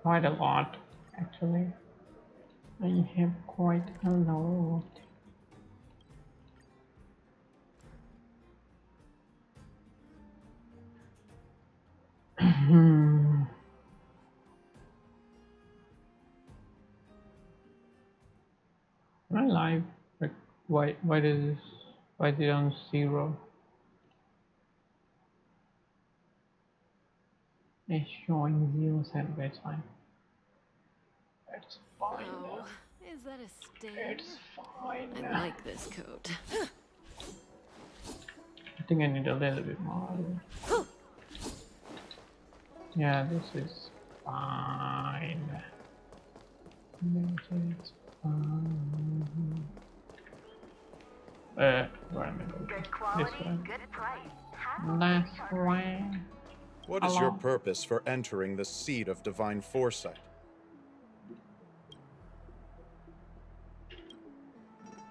quite a lot, actually. I have quite a lot. My life, like, why is this? Why is it on 0? It's showing 0 cent. That's fine. That's fine. Oh, is that a stain? It's fine. I like this coat. I think I need a little bit more. Yeah, this is fine. This is fine. Where am I going? Good quality, This way. good price. This way. What is your Hello? purpose for entering the seat of divine foresight?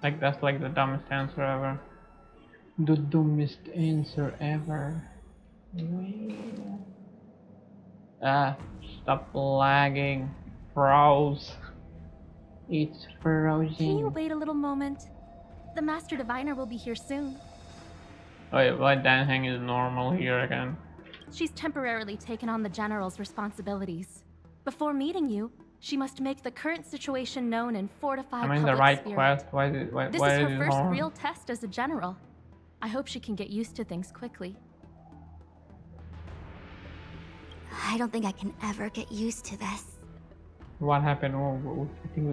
Like, that's like the dumbest answer ever. The dumbest answer ever. Stop lagging. Froze. It's frozen. Can you wait a little moment? The Master Diviner will be here soon. Wait, why Dan Heng is normal here again? She's temporarily taken on the General's responsibilities. Before meeting you, she must make the current situation known and fortify I'm in public the right spirit. quest. Why is This why is is her it first hard? real test as a General. I hope she can get used to things quickly. I don't think I can ever get used to this. What happened? Oh, I think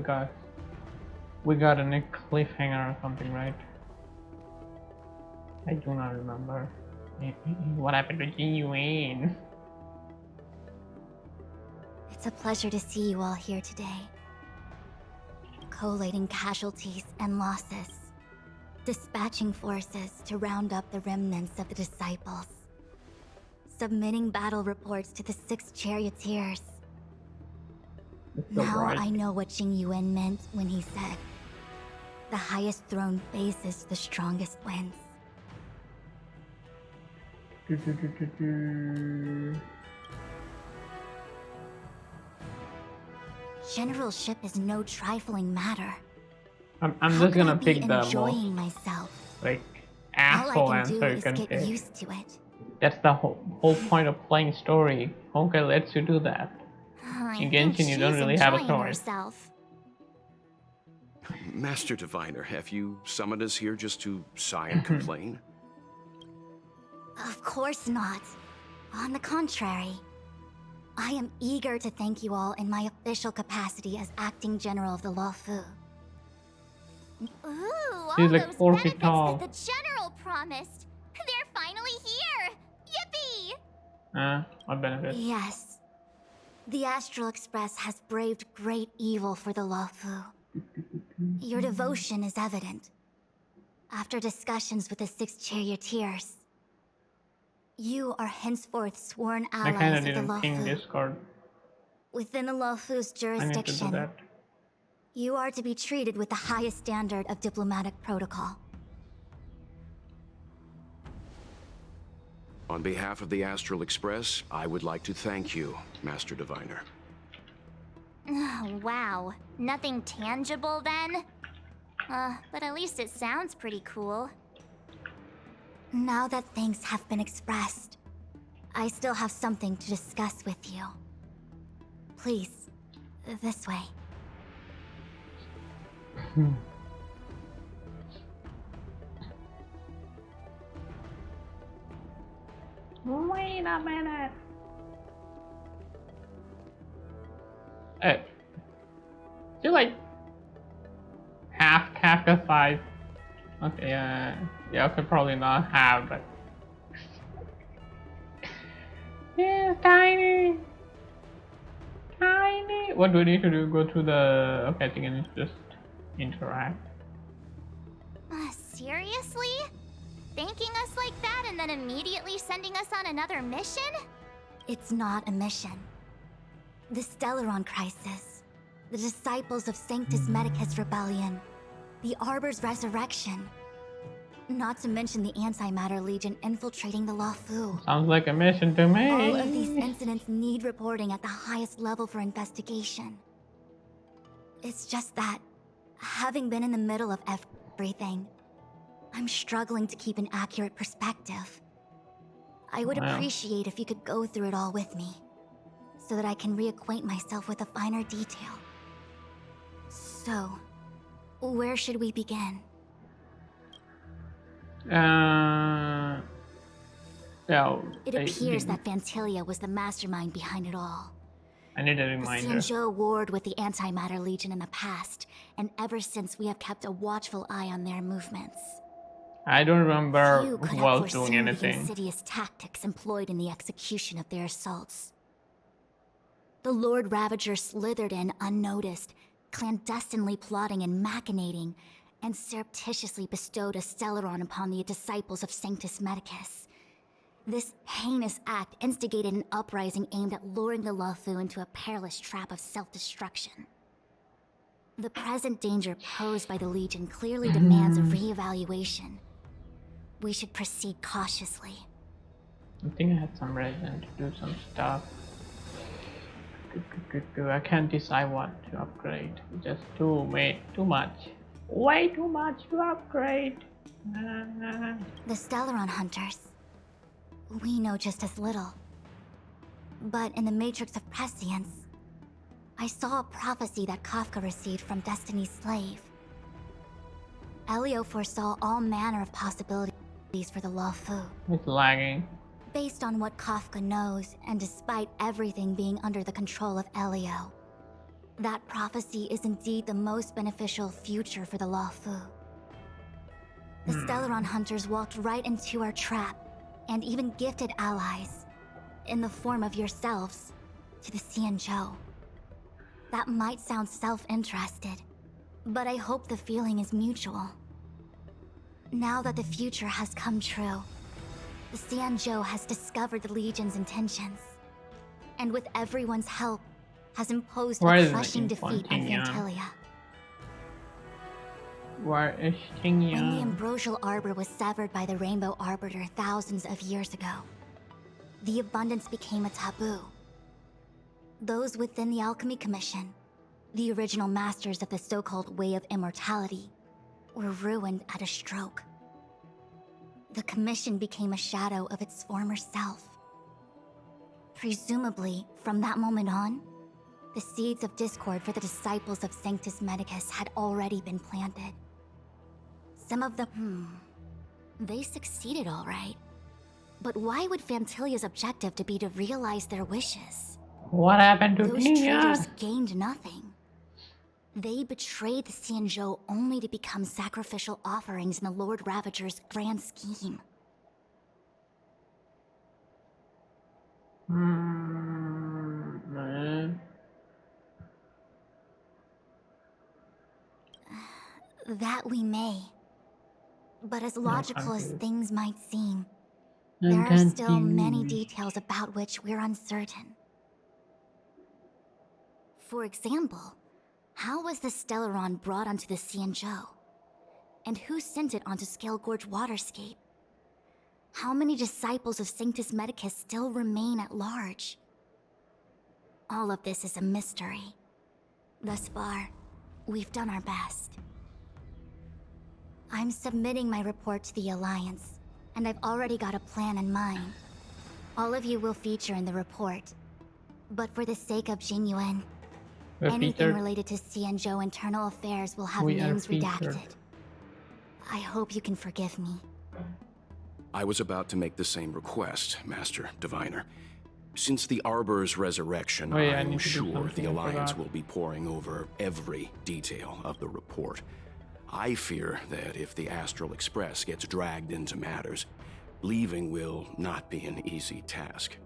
we got a new cliffhanger or something, right? I do not remember. What happened to Jinyuan? It's a pleasure to see you all here today. Collating casualties and losses. Dispatching forces to round up the remnants of the disciples. Submitting battle reports to the 6 charioteers. Now right. I know what Jing Yuan meant when he said, "The highest throne faces the strongest wins." Generalship is no trifling matter. I'm How just can I gonna be pick the enjoying most myself? like All asshole I can do answer you is can get pick. used to it. That's the whole point of playing story. Honkai lets you do that. I In think Genshin, you don't she's really have a enjoying choice. herself. Master Diviner, have you summoned us here just to sigh and complain? Of course not. On the contrary, I am eager to thank you all in my official capacity as acting general of the Luofu. Ooh, She's all like those 4 feet benefits tall. that the General promised. They're finally here! Yippee! What benefit? Yes. The Astral Express has braved great evil for the Luofu. Your devotion is evident. After discussions with the 6 charioteers, you are henceforth sworn I kinda allies of the didn't ping Luofu. Discord. Within the Luofu's I need to do jurisdiction, that. you are to be treated with the highest standard of diplomatic protocol. On behalf of the Astral Express, I would like to thank you, Master Diviner. Oh, wow. Nothing tangible then? But at least it sounds pretty cool. Now that things have been expressed, I still have something to discuss with you. Please, this way. Wait a minute. Hey. You're like half Kafka size. Okay, yeah, okay, probably not half, but yeah, tiny, tiny. What do we need to do? Go to the. Okay, I think I need to just interact. Seriously? Thanking us like that and then immediately sending us on another mission? It's not a mission. The Stellaron Crisis, the Disciples of Sanctus Medicus Rebellion, the Arbor's resurrection. Not to mention the Antimatter Legion infiltrating the Luofu. Sounds like a mission to me. All of these incidents need reporting at the highest level for investigation. It's just that, having been in the middle of everything, I'm struggling to keep an accurate perspective. I would Wow. appreciate if you could go through it all with me, so that I can reacquaint myself with the finer detail. So, where should we begin? Yeah. It appears that Vantilia was the mastermind behind it all. I need a The reminder. Xianzhou warred with the Antimatter Legion in the past, and ever since we have kept a watchful eye on their movements. I don't remember Few could who have was doing foreseen the anything. insidious tactics employed in the execution of their assaults. The Lord Ravager slithered in unnoticed, clandestinely plotting and machinating, and surreptitiously bestowed a Stellaron upon the disciples of Sanctus Medicus. This heinous act instigated an uprising aimed at luring the Luofu into a perilous trap of self-destruction. The present danger posed by the Legion clearly demands a reevaluation. We should proceed cautiously. I think I had some reason to do some stuff. I can't decide what to upgrade. Just too much. Way too much to upgrade. The Stellaron Hunters. We know just as little. But in the Matrix of Prescience, I saw a prophecy that Kafka received from Destiny's slave. Elio foresaw all manner of possibilities for the Luofu. It's lagging. Based on what Kafka knows, and despite everything being under the control of Elio, that prophecy is indeed the most beneficial future for the Luofu. The Stellaron Hunters walked right into our trap, and even gifted allies, in the form of yourselves, to the Xianzhou. That might sound self-interested, but I hope the feeling is mutual. Now that the future has come true, the Xianzhou has discovered the Legion's intentions, and with everyone's help, has imposed Where a is crushing the defeat on Infantinia? Vantilia. Where is When the Xingyan? Ambrosial Arbor was severed by the Rainbow Arbiter thousands of years ago, the Abundance became a taboo. Those within the Alchemy Commission, the original masters of the so-called Way of Immortality, were ruined at a stroke. The Commission became a shadow of its former self. Presumably, from that moment on, the seeds of discord for the disciples of Sanctus Medicus had already been planted. Some of them, they succeeded all right. But why would Fantilia's objective to be to realize their wishes? What happened to Those Xingyan? traitors gained nothing. They betrayed the Xianzhou only to become sacrificial offerings in the Lord Ravager's grand scheme. That we may. But as logical as confused. things might seem, I'm there are still many confused. details about which we're uncertain. For example, how was the Stellaron brought onto the Xianzhou? And who sent it onto Scale Gorge Waterscape? How many disciples of Sanctus Medicus still remain at large? All of this is a mystery. Thus far, we've done our best. I'm submitting my report to the Alliance, and I've already got a plan in mind. All of you will feature in the report. But for the sake of Jingyuan, We're anything featured. related to Xianzhou internal affairs will have We are names featured. redacted. I hope you can forgive me. I was about to make the same request, Master Diviner. Since the Arbor's resurrection, Oh, yeah, I I'm need to do sure something, the I Alliance forgot. will be poring over every detail of the report. I fear that if the Astral Express gets dragged into matters, leaving will not be an easy task.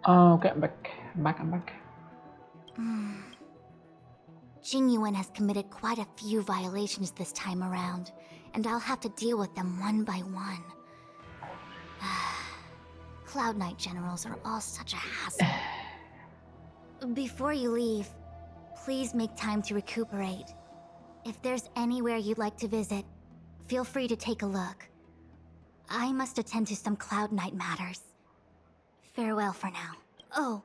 Okay, I'm back. Jingyuan has committed quite a few violations this time around, and I'll have to deal with them one by one. Cloud Knight generals are all such a hassle. Before you leave, please make time to recuperate. If there's anywhere you'd like to visit, feel free to take a look. I must attend to some Cloud Knight matters. Farewell for now. Oh,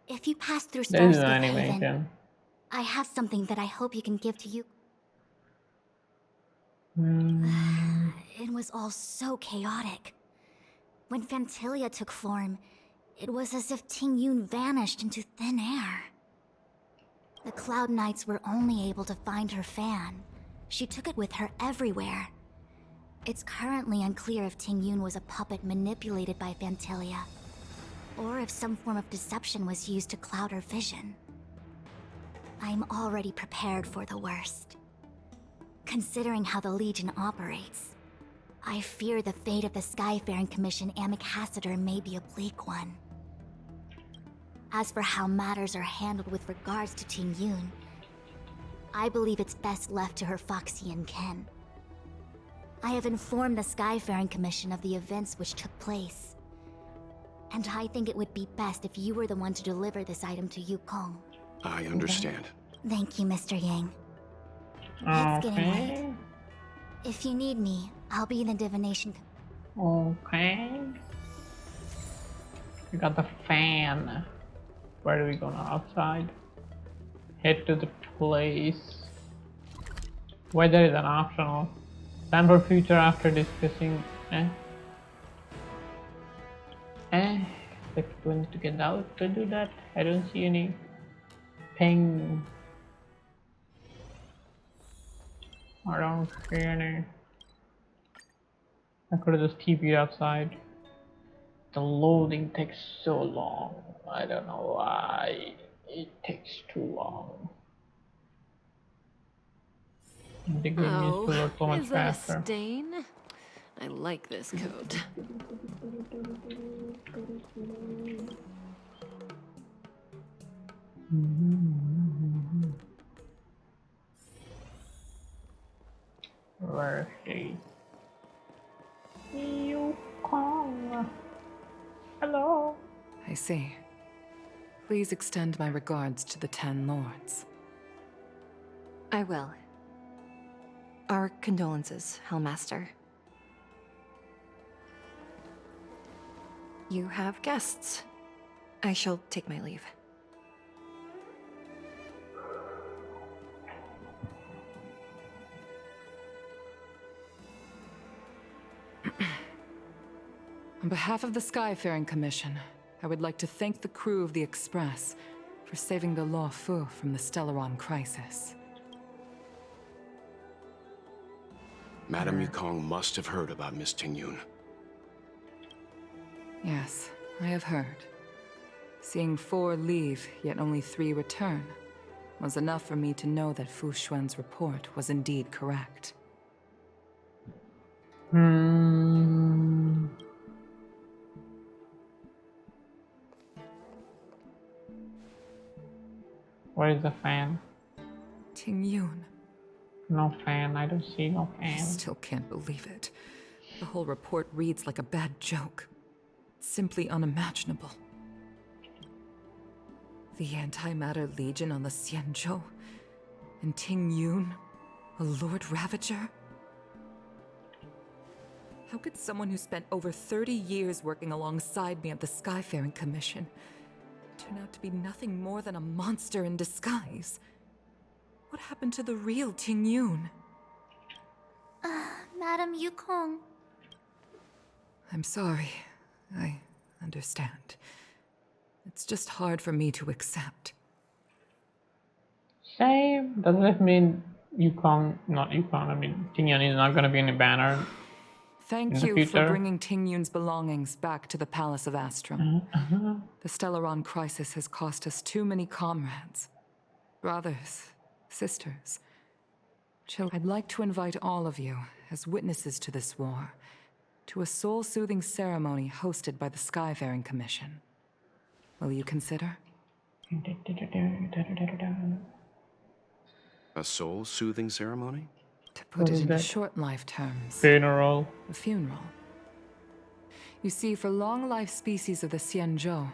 if you pass through There is an Starscape Haven, animation. I have something that I hope you can give to you. It was all so chaotic. When Phantilia took form, it was as if Tingyun vanished into thin air. The Cloud Knights were only able to find her fan. She took it with her everywhere. It's currently unclear if Tingyun was a puppet manipulated by Phantilia, or if some form of deception was used to cloud her vision. I'm already prepared for the worst. Considering how the Legion operates, I fear the fate of the Skyfaring Commission Ambassador may be a bleak one. As for how matters are handled with regards to Tingyun, I believe it's best left to her Foxian kin. I have informed the Skyfaring Commission of the events which took place, and I think it would be best if you were the one to deliver this item to Yukong. I understand. Thank you, Mr. Yang. It's getting late. Okay. If you need me, I'll be in the divination. Okay. We got the fan. Where do we go now? Outside. Head to the place. Weather is an optional. Plan for future after discussing. Like, do I need to get out to do that? I don't see any ping. I don't see any. I could have just TP'd outside. The loading takes so long. I don't know why it takes too long. The game needs to load so much is that faster. a stain? I like this coat. Where is she? Yukong. Hello. I see. Please extend my regards to the 10 lords. I will. Our condolences, Hellmaster. You have guests. I shall take my leave. On behalf of the Skyfaring Commission, I would like to thank the crew of the Express for saving the Luofu from the Stellaron crisis. Madame Yukong must have heard about Miss Tingyun. Yes, I have heard. Seeing 4 leave, yet only 3 return, was enough for me to know that Fu Xuan's report was indeed correct. Where is the fan? Tingyun. No fan. I don't see no I fan. still can't believe it. The whole report reads like a bad joke. Simply unimaginable. The Antimatter Legion on the Xianzhou, and Tingyun, a Lord Ravager? How could someone who spent over 30 years working alongside me at the Skyfaring Commission turn out to be nothing more than a monster in disguise? What happened to the real Tingyun? Madam Yukong. I'm sorry. I understand. It's just hard for me to accept. Same. Does that mean not Yukong, I mean Tingyun is not gonna be in a banner? Thank In the you for future. bringing Tingyun's belongings back to the Palace of Astrum. The Stellaron crisis has cost us too many comrades. Brothers, sisters. I'd like to invite all of you, as witnesses to this war, to a soul-soothing ceremony hosted by the Skyfaring Commission. Will you consider? A soul-soothing ceremony? To What put it is into that? short life terms, Funeral. a funeral. You see, for long-life species of the Xianzhou,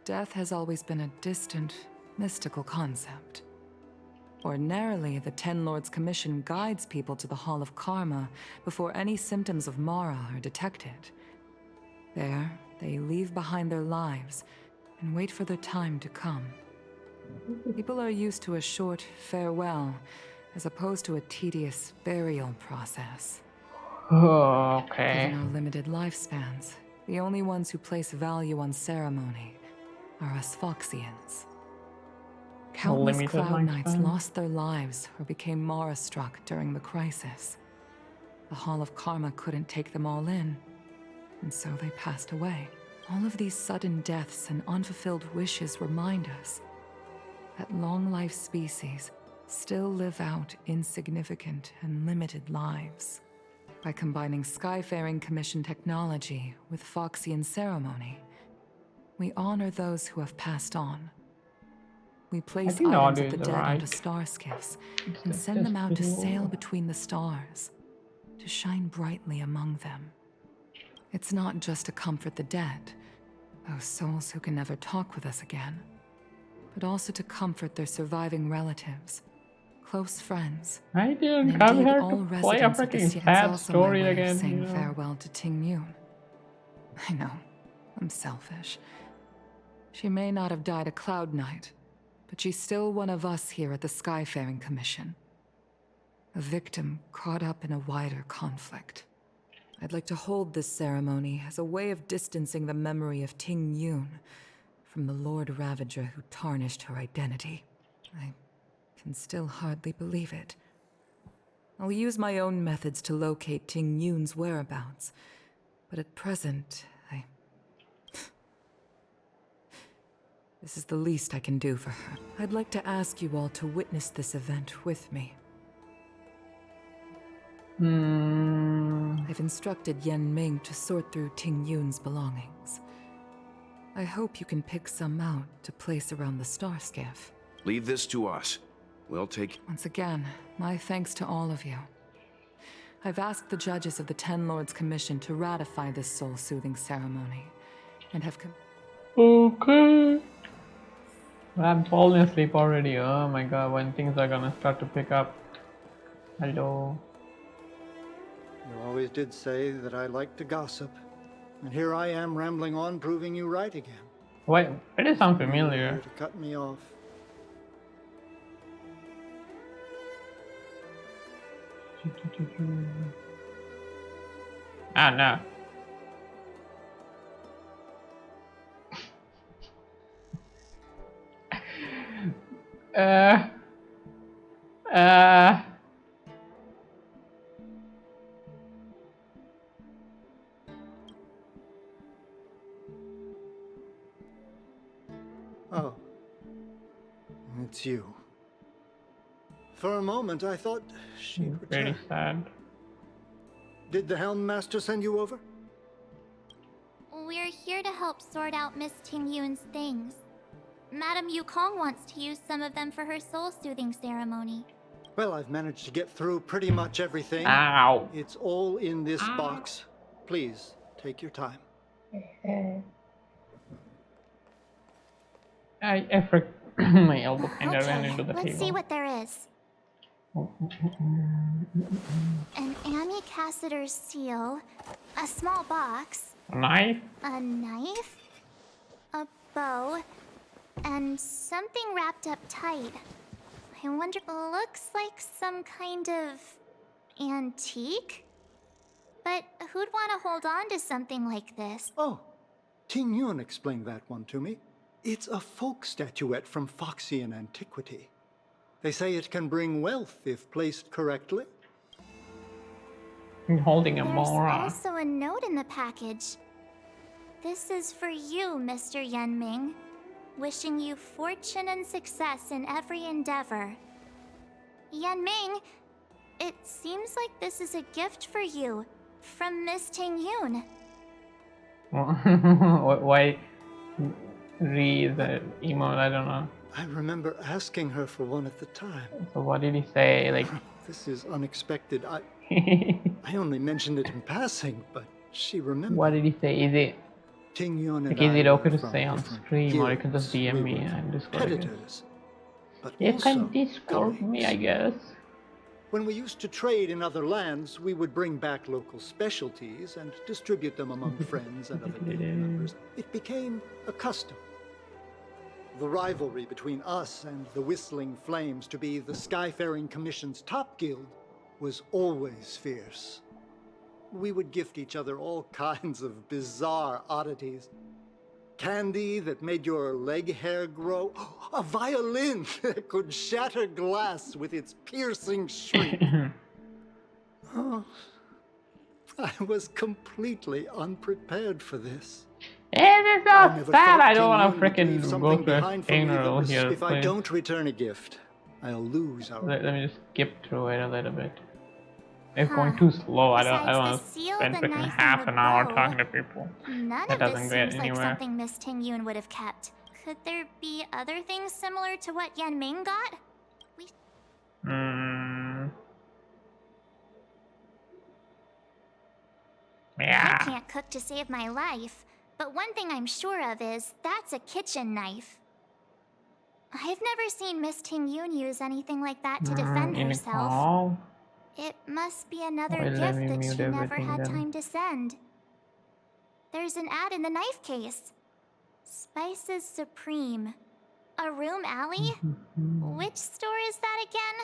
death has always been a distant, mystical concept. Ordinarily, the Ten Lords Commission guides people to the Hall of Karma before any symptoms of Mara are detected. There, they leave behind their lives and wait for their time to come. People are used to a short farewell as opposed to a tedious burial process. Oh, Given okay. our limited lifespans, the only ones who place value on ceremony are us Foxians. Countless Limited Cloud Knights lifespan. lost their lives or became Mara-struck during the crisis. The Hall of Karma couldn't take them all in, and so they passed away. All of these sudden deaths and unfulfilled wishes remind us that long-life species still live out insignificant and limited lives. By combining Skyfaring Commission technology with Foxian ceremony, we honor those who have passed on. We place think the items audio of the is dead right. onto star skiffs It's and like send them just out to below. sail between the stars, to shine brightly among them. It's not just to comfort the dead, those souls who can never talk with us again, but also to comfort their surviving relatives, close friends, I didn't and come indeed here all to play a residents of the freaking city. It's sad also my story way of again, saying you know? farewell to Ting Yun. I know, I'm selfish. She may not have died a Cloud Knight, but she's still one of us here at the Skyfaring Commission. A victim caught up in a wider conflict. I'd like to hold this ceremony as a way of distancing the memory of Ting Yun from the Lord Ravager who tarnished her identity. I can still hardly believe it. I'll use my own methods to locate Ting Yun's whereabouts, but at present, This is the least I can do for her. I'd like to ask you all to witness this event with me. I've instructed Yen Ming to sort through Ting Yun's belongings. I hope you can pick some out to place around the star skiff. Leave this to us. We'll take... Once again, my thanks to all of you. I've asked the judges of the Ten Lords Commission to ratify this soul-soothing ceremony, and have Okay. I'm falling asleep already. Oh my god, when things are gonna start to pick up. Hello. You always did say that I like to gossip. And here I am rambling on, proving you right again. Wait, it does sound You're familiar. here to cut me off. Ah, no. uh. Oh. It's you. For a moment, I thought she'd Very return. sad. Did the Helm Master send you over? We're here to help sort out Miss Ting Yun's things. Madame Yukong wants to use some of them for her soul-soothing ceremony. Well, I've managed to get through pretty much everything. Ow. It's all in this box. Please, take your time. I frick my elbow kind of ran Okay, into the let's table. see what there is. An Amy Cassiter's seal, a small box, A knife? a knife, a bow, and something wrapped up tight. I wonder, looks like some kind of antique? But who'd want to hold on to something like this? Oh, Ting Yun explained that one to me. It's a folk statuette from Foxian antiquity. They say it can bring wealth if placed correctly. I'm holding a There's Mora. also a note in the package. This is for you, Mr. Yen Ming. Wishing you fortune and success in every endeavor. Yen Ming, it seems like this is a gift for you from Miss Ting Yun. Why? Re the emote, I don't know. I remember asking her for one at the time. So what did he say? Like, This is unexpected. I only mentioned it in passing, but she remembered. what did he say? Is it Ting Yun and like, is it I okay were to from say on different stream, or you can just guilds. DM We me were and Discord? I guess. competitors, but You also can Discord me, I colleagues. guess. When we used to trade in other lands, we would bring back local specialties and distribute them among friends and other guild members. It became a custom. The rivalry between us and the Whistling Flames to be the Skyfaring Commission's top guild was always fierce. We would gift each other all kinds of bizarre oddities. Candy that made your leg hair grow. A violin that could shatter glass with its piercing shriek. Oh, I was completely unprepared for this. It is I so never sad. thought I don't Ting want Yun to would freaking leave go something to a behind for me that funeral was, here. if I Please. don't return a gift, I'll lose our. Let me just skip through it a little bit. It's going too slow. I don't want Besides to the seal, spend the freaking knife, half and the an hour bow, talking to people. None That of doesn't this get seems like anywhere. something Miss Ting Yun would have kept. Could there be other things similar to what Yan Ming got? Yeah. I can't cook to save my life, but one thing I'm sure of is that's a kitchen knife. I've never seen Miss Ting Yun use anything like that to defend In a herself. call? It must be another Wait, let me gift that mute she never everything had then. time to send. There's an ad in the knife case. Spices Supreme. A room alley? Which store is that again?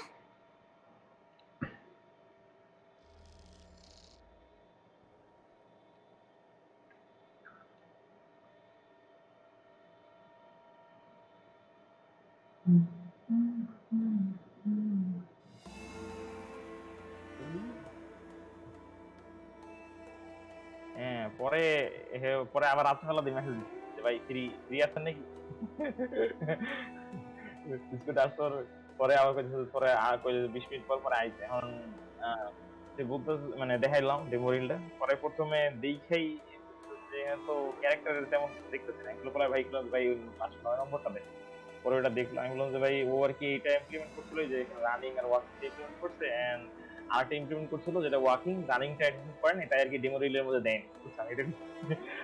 হ্যাঁ পরে পরে আবার রাত্রেবেলা দিয়ে message দিচ্ছি যে ভাই free আছেন নাকি বিস্কুট আসর পরে আবার পরে আর 20 মিনিট পর পরে আইছে এখন সে বলতে মানে দেখাইলাম ডেমো রিলটা পরে প্রথমে দেখেই যে তো ক্যারেক্টারের তেমন দেখতেছে না এগুলো বলে ভাই 5-9 নম্বরটা দেখ পরে ওটা দেখলাম আমি বললাম যে ভাই ও আর কি এটা ইমপ্লিমেন্ট করছিল যে রানিং আর ওয়াকিং ইমপ্লিমেন্ট করছে এন্ড আরেকটা ইমপ্লিমেন্ট করছিল যেটা ওয়াকিং রানিংটা ইমপ্লিমেন্ট করেন এটা আর কি ডেমো রিলের মধ্যে দেয়নি বুঝছেন এটা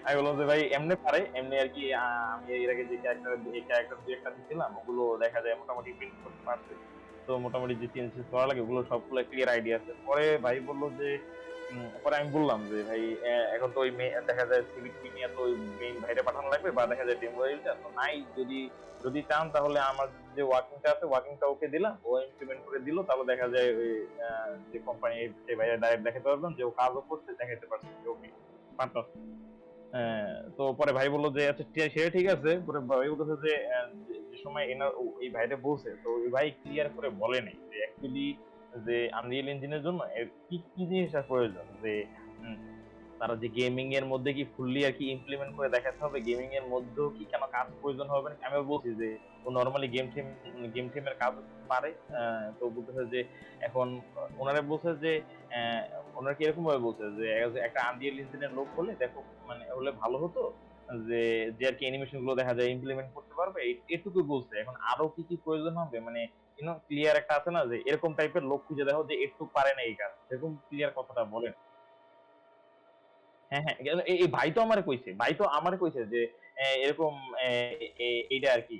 আমি বললাম যে ভাই এমনি পারে এমনি আর কি আমি এর আগে যে ক্যারেক্টার দুই একটা দিছিলাম ওগুলো দেখা যায় মোটামুটি প্রিন্ট করতে পারছে তো মোটামুটি যে চেঞ্জেস করা লাগে ওগুলো সবগুলো ক্লিয়ার আইডিয়া আছে পরে ভাই বললো যে পরে আমি বললাম যে ভাই এখন তো ওই দেখা যায় সিভিটি নিয়ে তো ওই মেইন ভাইরে পাঠানো লাগবে বা দেখা যায় ডেমো রিলটা তো নাই যদি চান তাহলে আমার যে ওয়ার্কিংটা আছে ওয়ার্কিংটা ওকে দিলাম ও ইমপ্লিমেন্ট করে দিল তাহলে দেখা যায় ওই যে কোম্পানি সেই ভাইয়া ডাইরেক্ট দেখাতে পারলাম যে ও কাজও করছে দেখাতে পারছে যে ওকে পারতাম তো পরে ভাই বললো যে আচ্ছা সেটা ঠিক আছে পরে ভাই বলতেছে যে যে সময় এই ভাইটা বলছে তো ওই ভাই ক্লিয়ার করে বলে নাই যে অ্যাকচুয়ালি যে আনরিয়েল ইঞ্জিনের জন্য কি কি জিনিসটা প্রয়োজন যে তারা যে গেমিং এর মধ্যে কি ফুললি আর কি ইমপ্লিমেন্ট করে দেখাতে হবে গেমিং এর মধ্যেও কি কেন কাজ প্রয়োজন হবে না আমি বলছি যে ও নরমালি গেম টিমের কাজ পারে তো বলতেছে যে এখন ওনারা বলছে যে ওনারা কি এরকম ভাবে বলছে যে একটা আনরিয়েল ইঞ্জিনের লোক হলে দেখো মানে হলে ভালো হতো যে যে আর কি অ্যানিমেশন গুলো দেখা যায় ইমপ্লিমেন্ট করতে পারবে এটুকু বলছে এখন আরো কি কি প্রয়োজন হবে মানে ক্লিয়ার একটা আছে না যে এরকম টাইপের লোক খুঁজে দেখো যে একটু পারে না এই কাজ এরকম ক্লিয়ার কথাটা বলেন হ্যাঁ এই ভাই তো আমারে কইছে যে এরকম এইটা আর কি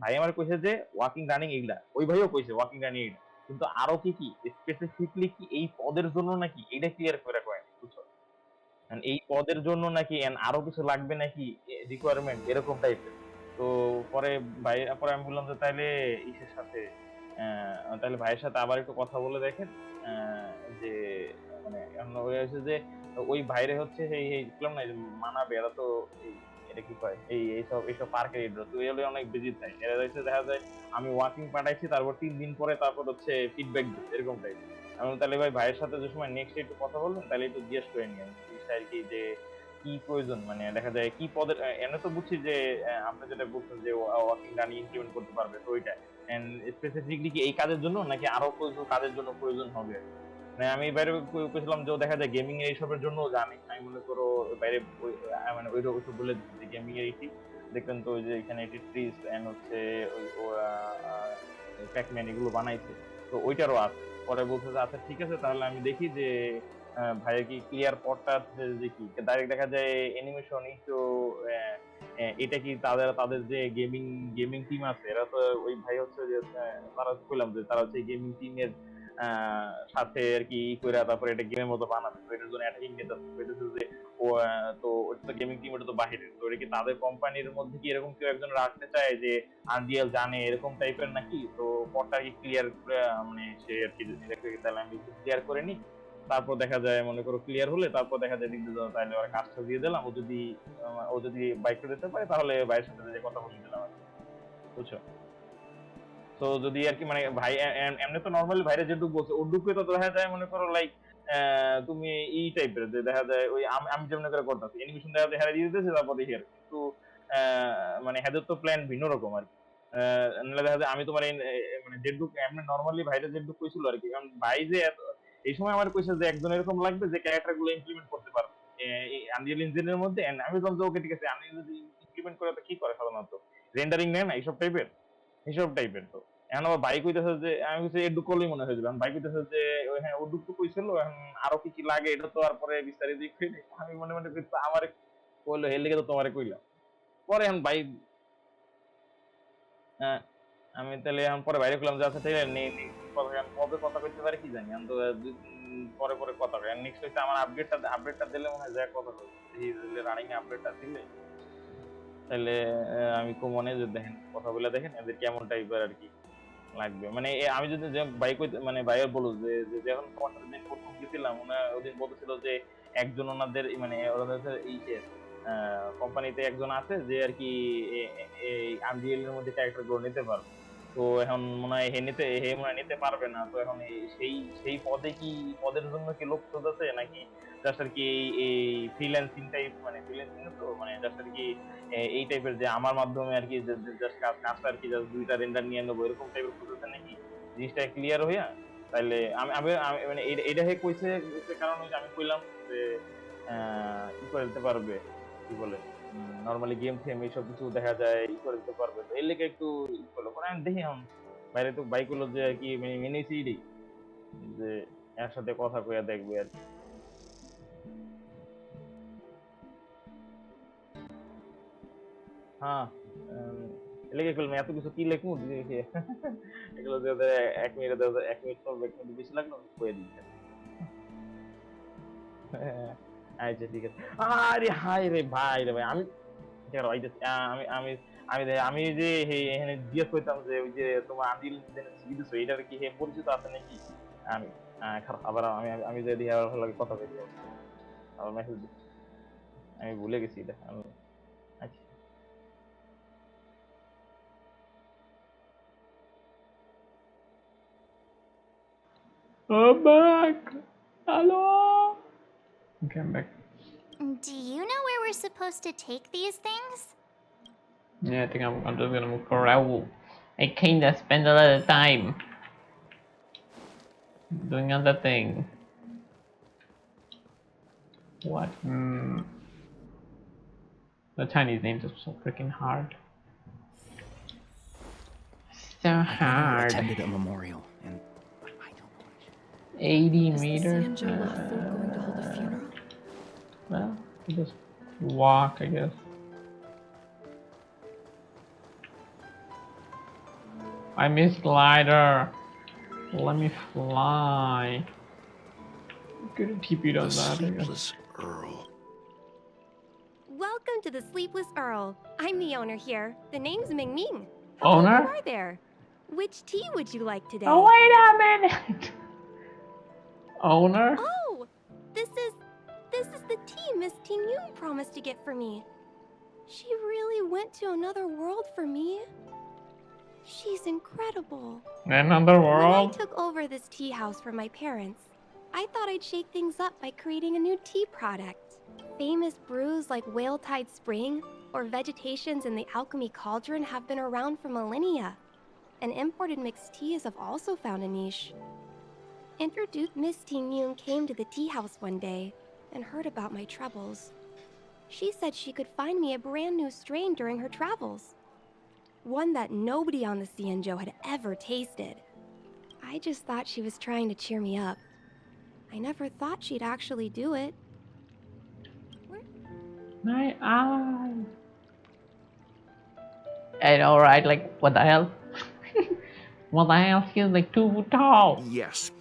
ভাই আমারে কইছে যে ওয়াকিং রানিং এগুলা ওই ভাইও কইছে ওয়াকিং রানিং এগুলা কিন্তু আরো কি কি স্পেসিফিকলি কি এই পদের জন্য নাকি এটা ক্লিয়ার করে কয় বুঝছো এই পদের জন্য নাকি আরো কিছু লাগবে নাকি রিকোয়ারমেন্ট এরকম টাইপের তো পরে পরে আমি বললাম যে তাইলে ইসের সাথে তাহলে ভাইয়ের সাথে আবার একটু কথা বলে দেখেন যে মানে হয়েছে যে ওই বাইরে হচ্ছে দেখলাম না মানাবে এরা তো এটা কি কয় এইসব পার্কের তো এগুলো অনেক বিজি থাকে এরা হচ্ছে দেখা যায় আমি ওয়াকিং পাঠাইছি তারপর 3 দিন পরে তারপর হচ্ছে ফিডব্যাক দিচ্ছে এরকম টাইপ আমি তাহলে ভাই ভাইয়ের সাথে যে সময় নেক্সট একটু কথা বলবেন তাহলে একটু জিজ্ঞেস করে নিন আর কি যে কি প্রয়োজন মানে দেখা যায় কি পদের এমনি তো বুঝছি যে আপনি যেটা বলছেন যে ওয়াকিং রানি ইমপ্লিমেন্ট করতে পারবে তো ওইটা এন্ড স্পেসিফিকলি কি এই কাজের জন্য নাকি আরো কিছু কাজের জন্য প্রয়োজন হবে মানে আমি বাইরে কইছিলাম যে দেখা যায় গেমিং এর এইসবের জন্য জানি আমি মনে করো বাইরে মানে ওইটা বলে যে গেমিং এর এইটি দেখবেন তো ওই যে এখানে টেট্রিস এন্ড হচ্ছে ওই প্যাকম্যান এগুলো বানাইছে, তো ওইটারও আছে। পরে বলছে যে আচ্ছা ঠিক আছে, তাহলে আমি দেখি যে ভাইয়ের কি ক্লিয়ার পটটা দেখি, ডাইরেক্ট দেখা যায় অ্যানিমেশন একটু এটা কি তাদের যে গেমিং গেমিং টিম আছে, এরা তো ওই ভাই হচ্ছে যে তারা কইলাম যে তারা হচ্ছে গেমিং টিমের সাথে আর কি কইরা তারপরে এটা গেমের মতো বানাবে, তো এটার জন্য অ্যাটাকিং নিতে হইতেছে যে ও তো ওটা তো গেমিং টিম, ওটা তো বাহিরে, তো এটা কি তাদের কোম্পানির মধ্যে কি এরকম কেউ একজন রাখতে চায় যে আনরিয়েল জানে এরকম টাইপের নাকি, তো পটটা কি ক্লিয়ার মানে সে আর কি এটাকে তাহলে আমি ক্লিয়ার করে নিই, তারপর দেখা যায় মনে করো ক্লিয়ার হলে তারপর দেখা যায় দিক তাহলে ওর কাজটা দিয়ে দিলাম, ও যদি বাইকটা দিতে পারে তাহলে ভাইয়ের সাথে যে কথা বলে দিলাম আর কি, বুঝছো? তো যদি আর কি মানে ভাই এমনি তো নরমালি ভাইরে যেটুকু বলছে ওটুকুই তো দেখা যায় মনে করো লাইক তুমি এই টাইপের যে দেখা যায় ওই আমি যেমন করে করতেছি অ্যানিমেশন দেখা যায় দিয়ে দিতেছে তারপর দেখি আর কি। কিন্তু মানে হেদের তো প্ল্যান ভিন্ন রকম আর কি। নাহলে দেখা যায় আমি তোমার মানে যেটুকু এমনি নরমালি ভাইরে যেটুকু কইছিল আর কি, কারণ ভাই যে এই সময় আমার কইছে যে একজন এরকম লাগবে যে ক্যারেক্টার গুলো ইমপ্লিমেন্ট করতে পারবে আনরিয়েল ইঞ্জিনের মধ্যে, and আমি বললাম যে ওকে ঠিক আছে, আমি যদি ইমপ্লিমেন্ট করে তো কি করে সাধারণত রেন্ডারিং নেয় না এইসব টাইপের তো এখন আবার বাইক হইতেছে যে আমি কিছু একটু করলেই মনে হয়ে যাবে, বাইক হইতেছে যে ওই হ্যাঁ ওটুক তো কইছিল, এখন আরো কি কি লাগে এটা তো আর পরে বিস্তারিত আমি মনে মনে আমার কইলো এর লেগে তো তোমারে কইলাম, পরে এখন বাইক আমি তাহলে এখন পরে বাইরে করলাম যে আচ্ছা তাহলে কবে কথা কইতে পারে কি জানি, আমি তো পরে পরে কথা কই, নেক্সট হইছে আমার আপডেটটা দিলে মনে হয় যে কথা কই এই রানিং আপডেটটা দিলে তাহলে আমি মনে যে দেখেন কথা বলে দেখেন এদের কেমন টাইপের আর কি লাগবে, মানে আমি যদি বাইক মানে বাইরে বলবো যে যখন তোমার সাথে দিন প্রথম গেছিলাম ওদিন বলতেছিল যে একজন ওনাদের মানে ওনাদের এই কোম্পানিতে একজন আছে যে আর কি এই আনরিয়েল এর মধ্যে ক্যারেক্টার গুলো নিতে পারবে, তো এখন মনে হয় হে মনে হয় নিতে পারবে না, তো এখন সেই পদের জন্য কি লোক খুঁজতেছে নাকি জাস্ট আর কি এই ফ্রিল্যান্সিং টাইপ, মানে ফ্রিল্যান্সিং তো মানে জাস্ট আর কি এই টাইপের যে আমার মাধ্যমে আর কি জাস্ট কাজটা আর কি জাস্ট দুইটা রেন্ডার নিয়ে নেবো এরকম টাইপের খুঁজতেছে নাকি, জিনিসটা ক্লিয়ার হইয়া তাইলে আমি আমি মানে এটা হে কইছে কারণ হচ্ছে আমি কইলাম যে ই করে দিতে পারবে কি বলে নরমালি গেম ফেম এইসব কিছু দেখা যায় ই করে দিতে পারবে, তো এর লেগে একটু ই করলো, পরে আমি দেখি এখন বাইরে তো বাইক হলো যে আর কি মানে মেনেছি যে এর সাথে কথা কইয়া দেখবে আর কি। হ্যাঁ লেগে ফেলবে এত কিছু কি লেখবো এগুলো যে 1 মিনিট পর 1 মিনিট বেশি লাগলো কয়ে দিচ্ছে। আচ্ছা ঠিক আছে। আরে হাই রে ভাই আমি আমি আমি আমি আমি যে এখানে জিজ্ঞেস করতাম যে ওই যে তোমার আদিল দিছো এটার কি হে পরিচিত আছে নাকি, আমি আবার আমি আমি যে দিয়ে আবার লাগে কথা বলি আবার মেসেজ দিচ্ছি, আমি ভুলে গেছি এটা আমি। আচ্ছা I'm back. Hello. Okay, I'm back. Do you know where we're supposed to take these things? Yeah, I think I'm just gonna move around. I kinda spend a lot of time doing other thing. What? The Chinese names are so freaking hard. So hard. Attended a memorial and 80 Is the meters. Sanjo Lafu going to hold a funeral? Well, just walk, I guess. I missed glider. Let me fly. Could have TP'd on that, I guess. Sleepless Earl. Welcome to the Sleepless Earl. I'm the owner here. The name's Ming Ming. Owner? Who are there? Which tea would you like today? Oh, wait a minute! Owner? Oh, this is the tea Miss Ting Yoon promised to get for me. She really went to another world for me. She's incredible. Another When I world? took over this tea house from my parents, I thought I'd shake things up by creating a new tea product. Famous brews like Whale Tide Spring or Vegetations in the Alchemy Cauldron have been around for millennia, and imported mixed teas have also found a niche. Introduced Miss Ting Yoon came to the tea house one day and heard about my troubles. She said she could find me a brand new strain during her travels. One that nobody on the Xianzhou had ever tasted. I just thought she was trying to cheer me up. I never thought she'd actually do it. My eye. I know, right? Like, what the hell? What the hell? She's like 2 foot tall. Yes.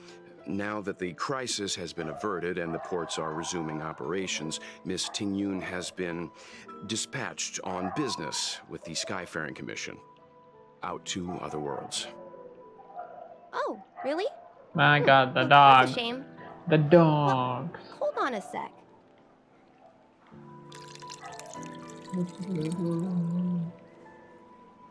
Now that the crisis has been averted and the ports are resuming operations, Miss Tingyun has been dispatched on business with the Skyfaring Commission out to other worlds. Oh, really? My god, the That's dog. a shame. The dogs. Hold on a sec.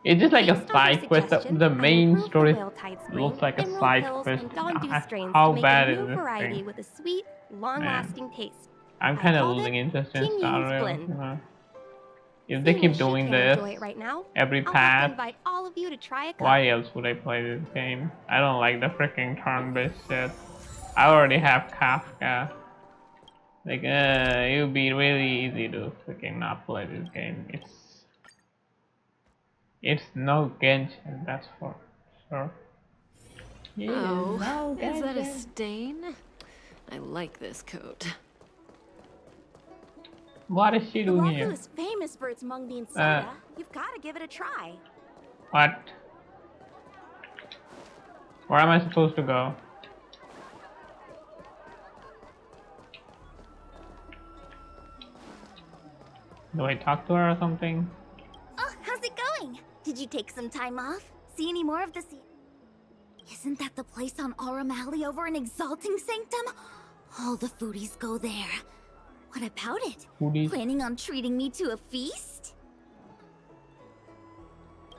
It's just like a Based on her side quest. suggestion, The I main improved the story Whale-Tide Spring, looks like a Emerald side Hills, quest. and Dondu strains How to make bad a is new this variety thing? with a sweet, long-lasting taste. I'm I kind of called losing it interest in Tingyun's Star Rail. Blend. You know. If they Seeing keep as she doing can't this enjoy it right now, every I'll have to path, invite all of you to try a cup. why else would I play this game? I don't like the freaking turn-based shit. I already have Kafka. Like, it would be really easy to freaking not play this game. It's no Genshin, that's for sure. Oh, no is that a Genshin. stain? I like this coat. What is she The doing Luofu here? is famous for its mung bean soda. You've got to give it a try. What? Where am I supposed to go? Do I talk to her or something? Oh, how's it going? Did you take some time off? See any more of the sea? Isn't that the place on Aurum Alley over in Exalting Sanctum? All the foodies go there. What about it? Foodies? Planning on treating me to a feast?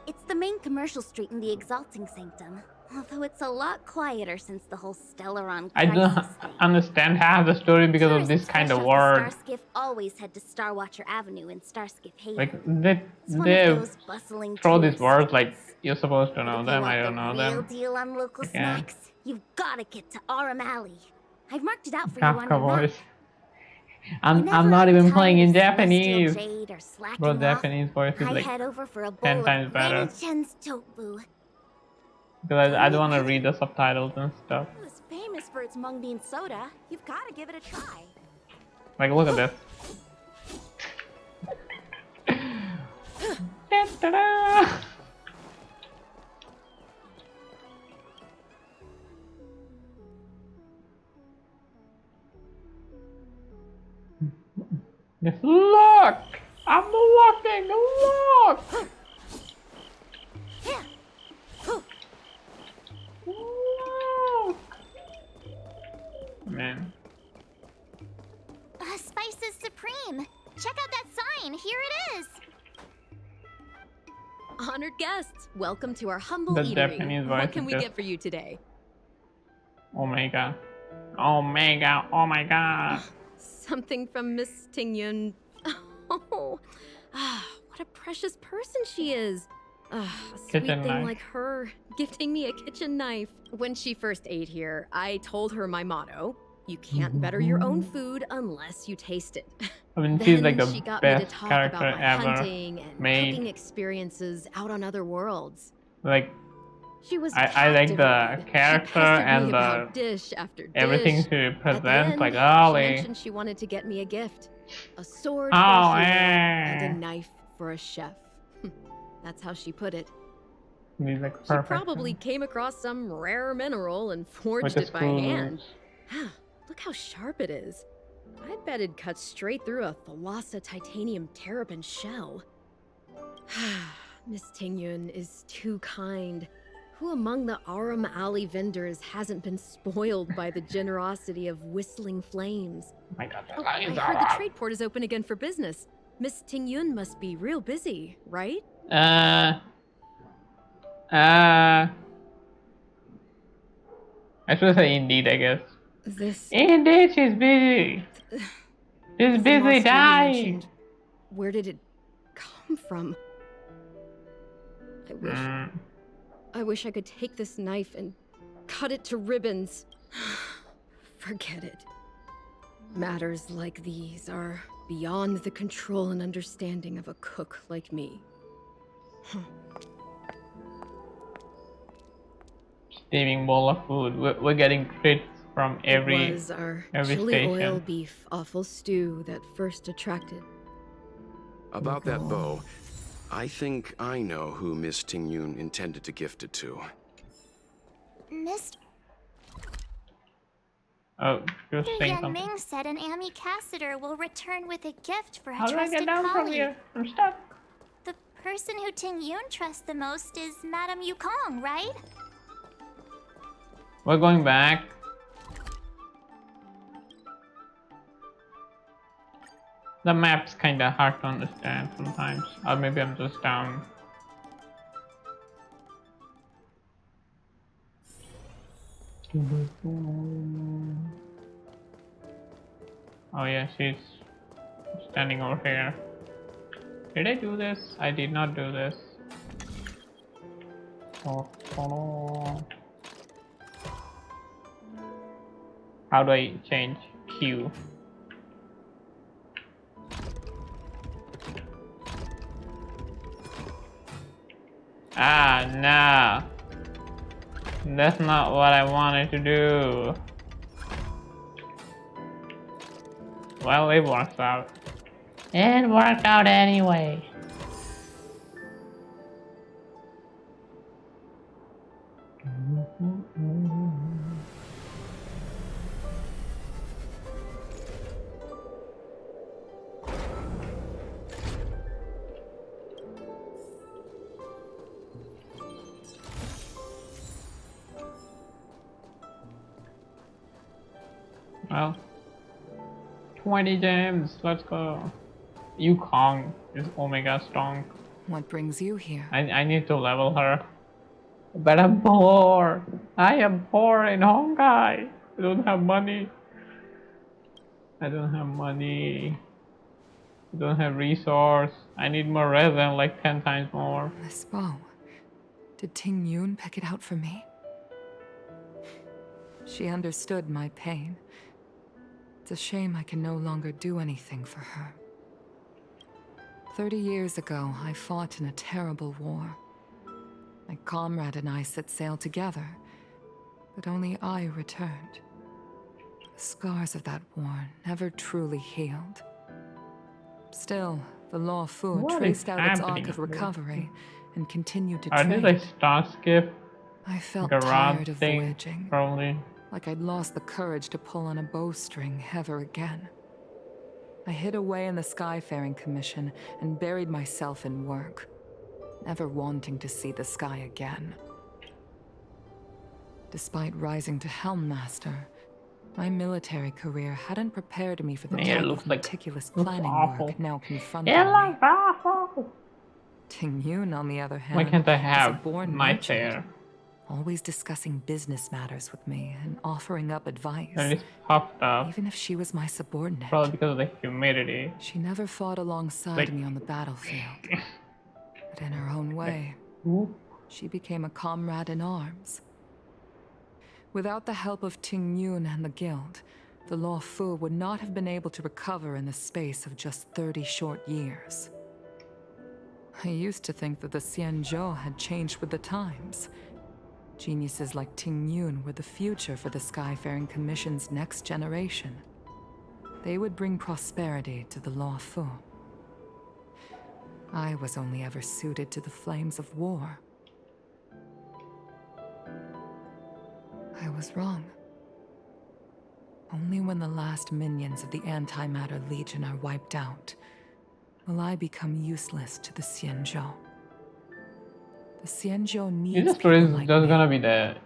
It's the main commercial street in the Exalting Sanctum. Although it's a lot quieter since the whole Stellaron I crisis don't thing. understand half the story because of this Tourists kind fresh of off word. the Starskiff always head to Starwatcher Avenue in Starskiff Haven. Like, they It's one of those throw bustling these tourist words like streets. you're supposed to But know if them, you I want don't know the real them. deal on local Again. snacks, you've gotta get to Aurum Alley. I've marked it out for you on Kafka your map. voice. I'm Whenever not even tired playing in of Celestial Japanese. Jade or slacking Bro, off, Japanese voice is I like head over for a 10 bowl times of better. Granny Chen's tofu. Because I don't want to read the subtitles and stuff. It was famous for its mung bean soda. You've got to give it a try. Like, look at this. Da-da-da. Just look! I'm looking! Look! Look! Man. Spices Supreme. Check out that sign. Here it is. Honored guests, welcome to our humble The eatery. Japanese voice What can is we just- get for you today? Omega. Omega. Oh my god. Something from Miss Tingyun. Oh, what a precious person she is. A sweet Kitchen thing knife. like her, gifting me a kitchen knife. When she first ate here, I told her my motto: you can't better your own food unless you taste it. I mean, she's like Then the she got me to best talk character about my ever hunting and made. cooking experiences out on other worlds. Like, She was I like the captivated. character She pestered and me the about dish after dish. everything she At the presents. end, Like, she Ollie. mentioned she wanted to get me a gift. A sword Oh, for a hero and eh. a knife for a chef. That's how she put it. He's like She perfect. probably came across some rare mineral and With forged the it by hand. screws. Look how sharp it is. I bet it cuts straight through a Thalassa titanium terrapin shell. Miss Tingyun is too kind. Who among the Aurum Alley vendors hasn't been spoiled by the generosity of whistling flames? Oh my god. Oh, I heard the trade port is open again for business. Miss Tingyun must be real busy, right? I should say indeed, I guess. This Indeed, she's busy. She's the busy monster you dying. mentioned, where did it come from? I wish I could take this knife and cut it to ribbons. Forget it. Matters like these are beyond the control and understanding of a cook like me. Steaming bowl of food. We're getting crits from It was our chili station. oil beef offal stew that first attracted. About that bow, I think I know who Miss Tingyun intended to gift it to. Mr. Oh, just saying Yan something. Ming said an Ami Cassider will return with a gift for a How do I trusted get down from colleague. here? I'm stuck. The person who Ting Yun trusts the most is Madame Yukong, right? We're going back. The map's kinda hard to understand sometimes. Or maybe I'm just down. Oh yeah, she's standing over here. Did I do this? I did not do this. How do I change Q? Ah, no. That's not what I wanted to do. Well, it works out. It worked out anyway. Well, 20 gems, let's go. Yukong is omega strong. What brings you here? I need to level her. But I'm poor. I am poor in Honkai. I don't have money. I don't have money. I don't have resource. I need more resin, like 10 times more. This bow. Did Ting Yun pick it out for me? She understood my pain. It's a shame I can no longer do anything for her. 30 years ago, I fought in a terrible war. My comrade and I set sail together, but only I returned. The scars of that war never truly healed. Still, the Law Fu What traced is out its happening arc of up here? recovery and continued to Are trade. these like Starskip? I felt Garage tired of thing, voyaging, probably. like I'd lost the courage to pull on a bowstring ever again. I hid away in the Skyfaring Commission and buried myself in work, never wanting to see the sky again. Despite rising to Helm Master, my military career hadn't prepared me for the Yeah, it type looks of like- meticulous looks planning awful. work now confronting It me. looks awful. Ting Yun, on the other hand, Why can't I was a have born my merchant, share? always discussing business matters with me and offering up advice. And it's puffed up. Even if she was my subordinate, Probably because of the humidity. she never fought alongside Like- me on the battlefield. But in her own way, Ooh. she became a comrade in arms. Without the help of Ting Yun and the Guild, the Law Fu would not have been able to recover in the space of just 30 short years. I used to think that the Xianzhou had changed with the times. Geniuses like Ting Yun were the future for the Skyfaring Commission's next generation. They would bring prosperity to the Law Fu. I was only ever suited to the flames of war. I was wrong. Only when the last minions of the Antimatter Legion are wiped out will I become useless to the Xianzhou. The Xianzhou needs This story people is like just me, gonna be the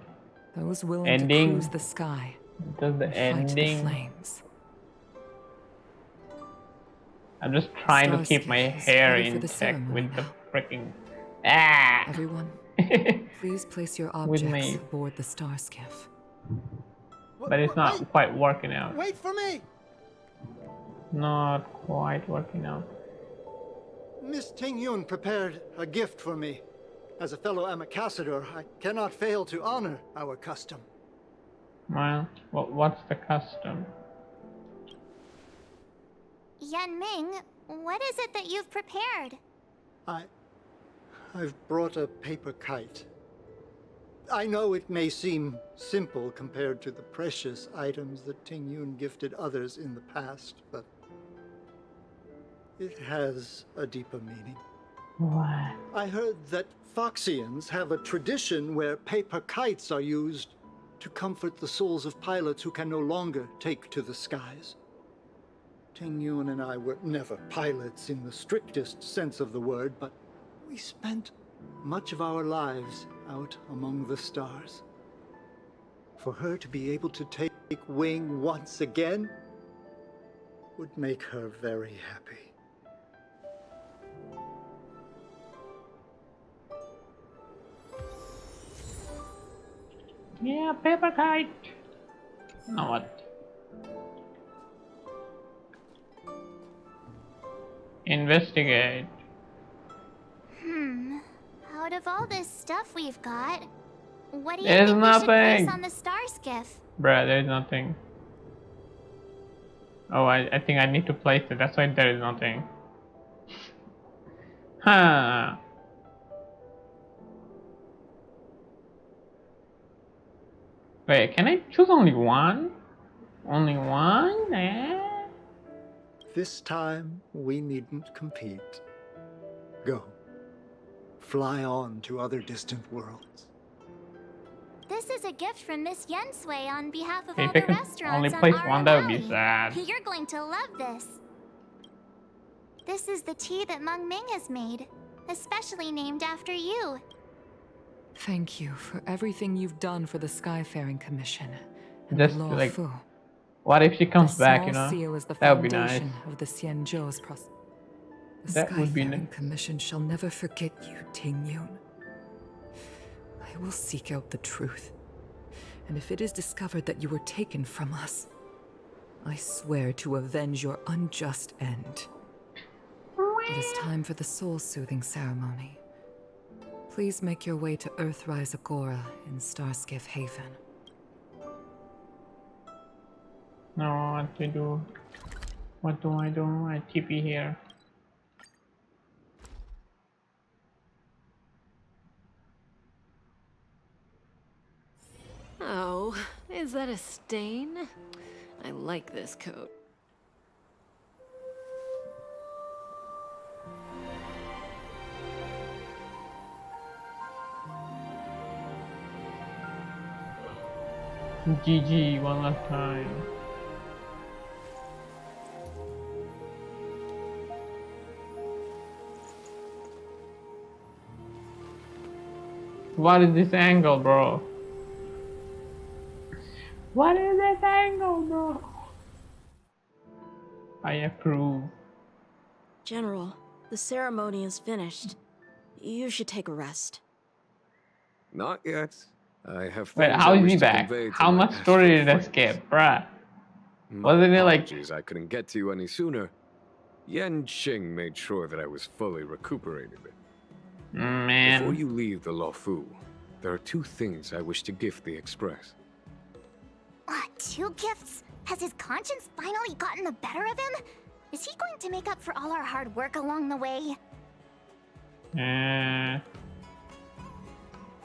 those willing ending. to cruise the sky just the and fight the ending. flames. I'm just trying to keep my Starskip is hair ready for in the check ceremony with the now. freaking Everyone, please place your With objects my- aboard the Starskiff. But it's not quite working out. Wait for me! Not quite working out. Miss Ting Yun prepared a gift for me. As a fellow Ambassador, I cannot fail to honor our custom. Well, what's the custom? Yanming, what is it that you've prepared? I've brought a paper kite. I know it may seem simple compared to the precious items that Ting Yun gifted others in the past, but it has a deeper meaning. What? I heard that Foxians have a tradition where paper kites are used to comfort the souls of pilots who can no longer take to the skies. Ting Yun and I were never pilots in the strictest sense of the word, but we spent much of our lives out among the stars. For her to be able to take wing once again would make her very happy. Yeah, paper kite. Now what? Investigate. Out of all this stuff we've got, what do you There's think we should place nothing. on the star skiff? Bruh, there's nothing. Oh, I think I need to place it. That's why there is nothing. Huh. Wait, can I choose only one? Only one? This time, we needn't compete. Go. Fly on to other distant worlds. This is a gift from Miss Yensui on behalf of If all I the could restaurants only on place our one, that would be valley. sad. You're going to love this. This is the tea that Meng Ming has made, especially named after you. Thank you for everything you've done for the Skyfaring Commission and Just the like, Luofu. what if she comes The back, you small know? seal is the That would be nice. foundation of the Xianzhou's process. The That would be Skyfaring nice. Commission shall never forget you, Ting Yun. I will seek out the truth. And if it is discovered that you were taken from us, I swear to avenge your unjust end. It is time for the soul-soothing ceremony. Please make your way to Earthrise Agora in Starskiff Haven. No, what to do? What do? I TP here. Oh, is that a stain? I like this coat. GG one last time. What is this angle, bro? What is this angle, bro? I approve. General, the ceremony is finished. You should take a rest. Not yet. I have Wait, things how I is wish he to back? convey to How my much story did astral I skip, bruh? My Wasn't it like... apologies, I couldn't get to you any sooner. Yan Qing made sure that I was fully recuperated. Man. Before you leave the Luofu, there are two things I wish to gift the Express. Two gifts? Has his conscience finally gotten the better of him? Is he going to make up for all our hard work along the way?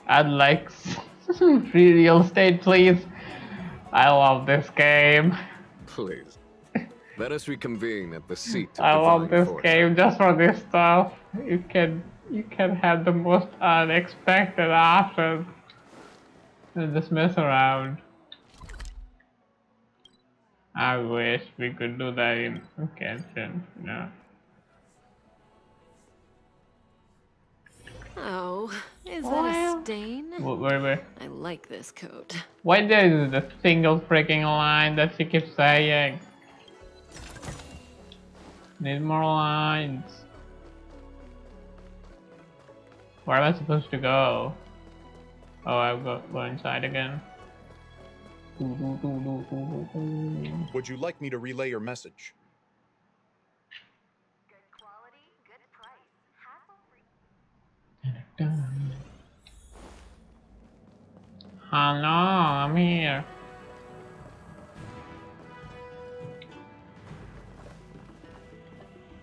I'd like free real estate, please. I love this game. Please. Let us reconvene at the seat of I love divine this force. game just for this stuff. You can have the most unexpected options and just mess around. I wish we could do that in Genshin, you know. Oh, is that Well. a stain? Wait. I like this coat. Why there is the single freaking line that she keeps saying? Need more lines. Where am I supposed to go? Oh, I've got to go inside again. Would you like me to relay your message? Hello, I'm here.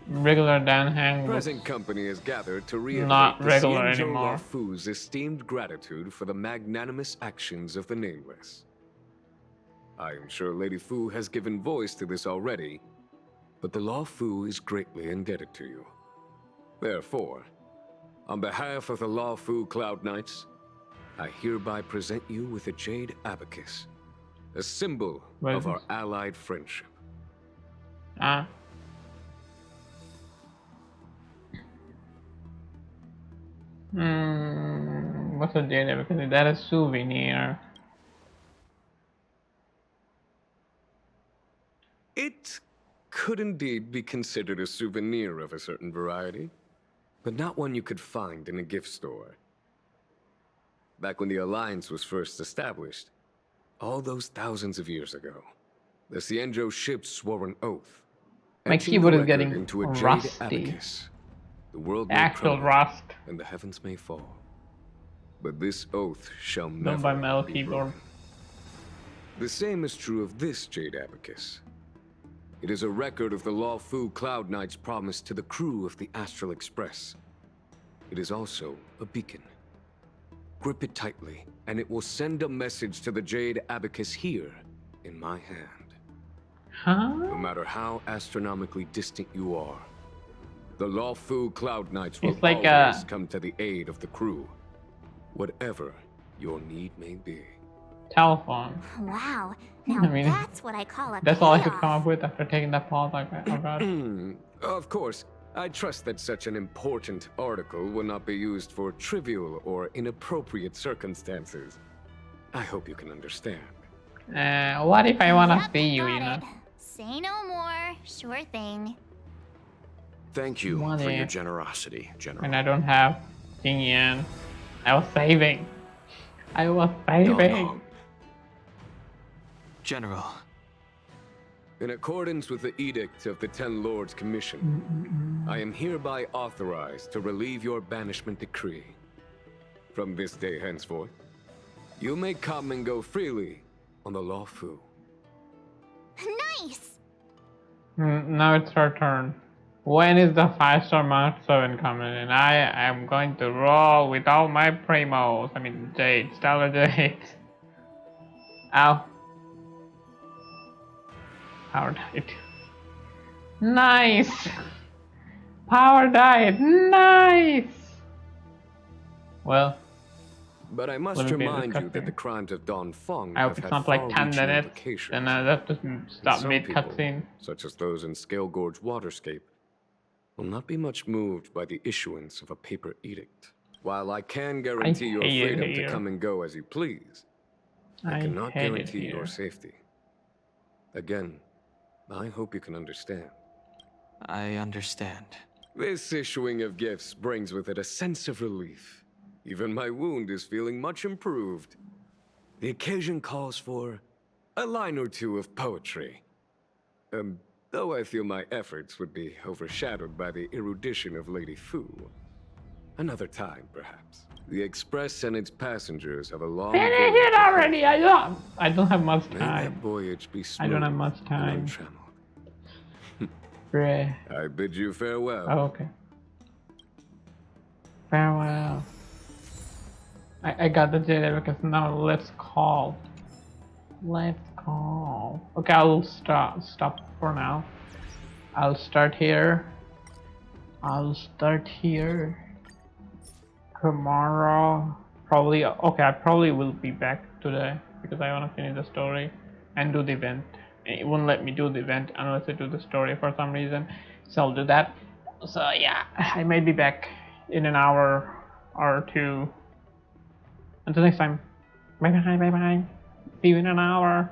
regular Dan Heng looks Present company is gathered to reiterate not the regular Xianzhou anymore. Luofu's esteemed gratitude for the magnanimous actions of the Nameless. I am sure Lady Fu has given voice to this already, but the Luofu is greatly indebted to you. Therefore, on behalf of the Luofu Cloud Knights, I hereby present you with a Jade Abacus, a symbol What of is our this? allied friendship. Ah. What's a Jade Abacus? That is souvenir. It could indeed be considered a souvenir of a certain variety, but not one you could find in a gift store. Back when the Alliance was first established, all those thousands of years ago, the Xianzhou ships swore an oath, My etching keyboard the is record getting into a Jade rusty. Abacus. The world may Actual crumble, rust. and the heavens may fall, but this oath shall Done never by metal be keyboard. broken. The same is true of this Jade Abacus. It is a record of the Luofu Cloud Knight's promise to the crew of the Astral Express. It is also a beacon. Grip it tightly, and it will send a message to the Jade Abacus here, in my hand. Huh? No matter how astronomically distant you are, the Luofu Cloud Knights will It's like always come to the aid of the crew, whatever your need may be. Telephone. Wow, now I mean, that's what I call a That's all I could payoff. come up with after taking that pause. Like, oh god. Of course, I trust that such an important article will not be used for trivial or inappropriate circumstances. I hope you can understand. What if I wanna Yep, see you, got you know? it. Say no more. Sure thing. Thank you for Money. your generosity, General. And I don't have Jing Yan. I was saving. I was No, saving. no. General. In accordance with the Edict of the Ten Lords Commission, I am hereby authorized to relieve your banishment decree. From this day henceforth, you may come and go freely on the Luofu. Nice. Now it's our turn. When is the 5-star Mark 7 coming in? I am going to roll with all my primos. I mean, Jade, Stellar Jade. Ow. Power died. Nice! Power died. Nice! Well, But I must Wouldn't be remind you disgusting. that the crimes of Don Feng I hope have it's had not like 10 far-reaching minutes, implications. then I have to And stop some mid people, cutscene. such as those in Scale Gorge Waterscape, will not be much moved by the issuance of a paper edict. While I can guarantee your hate it freedom to here. come and go as you please, I I cannot hate it guarantee here. your safety. Again, I hope you can understand. I understand. This issuing of gifts brings with it a sense of relief. Even my wound is feeling much improved. The occasion calls for a line or two of poetry. Though I feel my efforts would be overshadowed by the erudition of Lady Fu. Another time, perhaps. The Express and its passengers have a long Finish voyage it ahead. already! I don't have much May that time. voyage be I don't have smooth much and time. untrammeled. Bruh. I bid you farewell. Oh, okay. Farewell. I got the Jedi because now let's call. Let's call. Okay, I'll stop for now. I'll start here. Tomorrow. Probably, okay, I probably will be back today because I want to finish the story and do the event. It won't let me do the event unless I do the story for some reason. So I'll do that. So yeah, I may be back in an hour or two. Until next time. Bye bye, bye bye. See you in an hour.